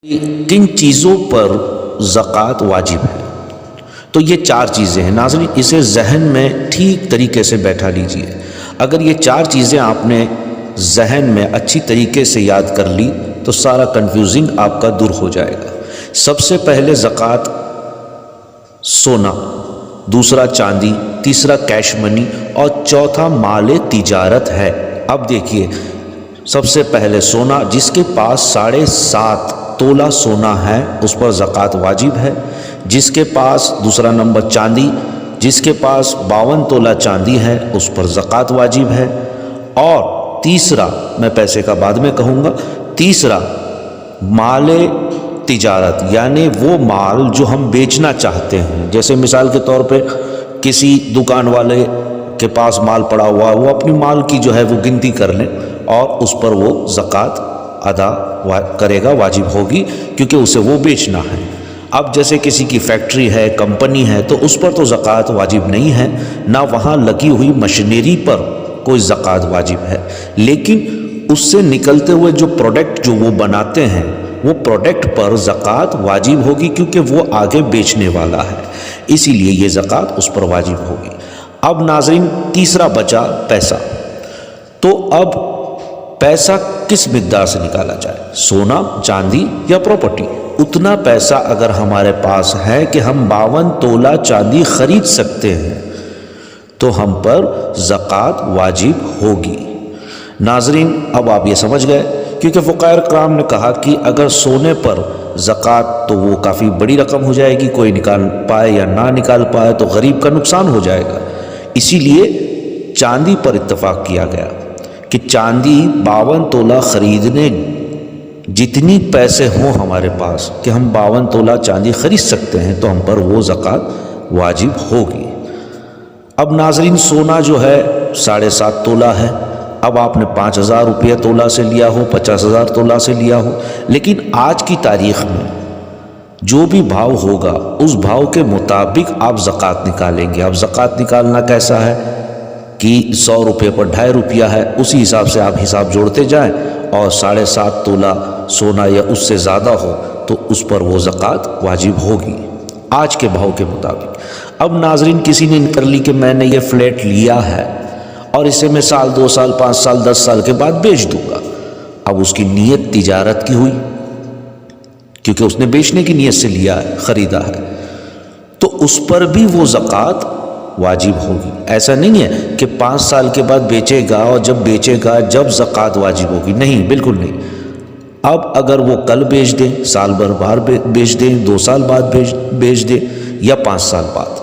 کن چیزوں پر زکوٰۃ واجب ہے؟ تو یہ چار چیزیں ہیں ناظرین، اسے ذہن میں ٹھیک طریقے سے بیٹھا لیجئے۔ اگر یہ چار چیزیں آپ نے ذہن میں اچھی طریقے سے یاد کر لی تو سارا کنفیوزنگ آپ کا دور ہو جائے گا۔ سب سے پہلے زکوٰۃ سونا، دوسرا چاندی، تیسرا کیش منی اور چوتھا مال تجارت ہے۔ اب دیکھیے، سب سے پہلے سونا، جس کے پاس 7.5 تولہ سونا ہے اس پر زکوٰۃ واجب ہے۔ جس کے پاس دوسرا نمبر چاندی، جس کے پاس 52 تولہ چاندی ہے اس پر زکوٰۃ واجب ہے۔ اور تیسرا، میں پیسے کا بعد میں کہوں گا، تیسرا مال تجارت، یعنی وہ مال جو ہم بیچنا چاہتے ہیں۔ جیسے مثال کے طور پہ کسی دکان والے کے پاس مال پڑا ہوا، وہ اپنی مال کی جو ہے وہ گنتی کر لیں اور اس پر وہ زکوٰۃ ادا کرے گا، واجب ہوگی، کیونکہ اسے وہ بیچنا ہے۔ اب جیسے کسی کی فیکٹری ہے، کمپنی ہے، تو اس پر تو زکوٰۃ واجب نہیں ہے، نہ وہاں لگی ہوئی مشینری پر کوئی زکوٰۃ واجب ہے، لیکن اس سے نکلتے ہوئے جو پروڈکٹ جو وہ بناتے ہیں وہ پروڈکٹ پر زکوٰۃ واجب ہوگی، کیونکہ وہ آگے بیچنے والا ہے، اسی لیے یہ زکوٰۃ اس پر واجب ہوگی۔ اب ناظرین، تیسرا بچا پیسہ۔ تو اب پیسہ کس مقدار سے نکالا جائے؟ سونا، چاندی یا پراپرٹی؟ اتنا پیسہ اگر ہمارے پاس ہے کہ ہم 52 تولہ چاندی خرید سکتے ہیں تو ہم پر زکوٰۃ واجب ہوگی۔ ناظرین، اب آپ یہ سمجھ گئے، کیونکہ فقہاء کرام نے کہا کہ اگر سونے پر زکوٰۃ تو وہ کافی بڑی رقم ہو جائے گی، کوئی نکال پائے یا نہ نکال پائے تو غریب کا نقصان ہو جائے گا، اسی لیے چاندی پر اتفاق کیا گیا کہ چاندی 52 تولہ خریدنے، جتنی پیسے ہوں ہمارے پاس کہ ہم 52 تولہ چاندی خرید سکتے ہیں تو ہم پر وہ زکوٰۃ واجب ہوگی۔ اب ناظرین، سونا جو ہے 7.5 تولہ ہے۔ اب آپ نے 5,000 روپیہ تولہ سے لیا ہو، 50,000 تولہ سے لیا ہو، لیکن آج کی تاریخ میں جو بھی بھاؤ ہوگا اس بھاؤ کے مطابق آپ زکوٰۃ نکالیں گے۔ اب زکوٰۃ نکالنا کیسا ہے کہ 100 روپے پر 2.5 روپیہ ہے، اسی حساب سے آپ حساب جوڑتے جائیں، اور 7.5 تولہ سونا یا اس سے زیادہ ہو تو اس پر وہ زکوٰۃ واجب ہوگی آج کے بھاؤ کے مطابق۔ اب ناظرین، کسی نے کر لی کہ میں نے یہ فلیٹ لیا ہے اور اسے میں 1 سال 2 سال 5 سال 10 سال کے بعد بیچ دوں گا۔ اب اس کی نیت تجارت کی ہوئی، کیونکہ اس نے بیچنے کی نیت سے لیا ہے، خریدا ہے، تو اس پر بھی وہ زکوٰۃ واجب ہوگی۔ ایسا نہیں ہے کہ 5 سال کے بعد بیچے گا اور جب بیچے گا جب زکوٰۃ واجب ہوگی، نہیں، بالکل نہیں۔ اب اگر وہ کل بیچ دیں، سال بھر بعد بیچ دیں، 2 سال بعد بیچ دیں یا 5 سال بعد،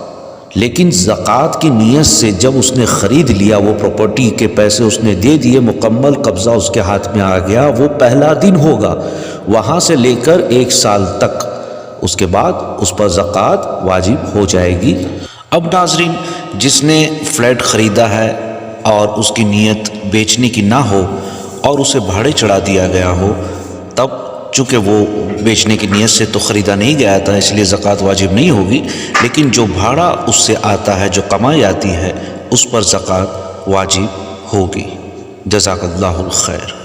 لیکن زکوٰۃ کی نیت سے جب اس نے خرید لیا، وہ پراپرٹی کے پیسے اس نے دے دیے، مکمل قبضہ اس کے ہاتھ میں آ گیا، وہ پہلا دن ہوگا، وہاں سے لے کر 1 سال تک، اس کے بعد اس پر زکوٰۃ واجب ہو جائے گی۔ اب ناظرین، جس نے فلیٹ خریدا ہے اور اس کی نیت بیچنے کی نہ ہو اور اسے بھاڑے چڑھا دیا گیا ہو، تب چونکہ وہ بیچنے کی نیت سے تو خریدا نہیں گیا تھا، اس لیے زکوٰۃ واجب نہیں ہوگی، لیکن جو بھاڑا اس سے آتا ہے، جو کمائی آتی ہے، اس پر زکوٰۃ واجب ہوگی۔ جزاک اللہ الخیر۔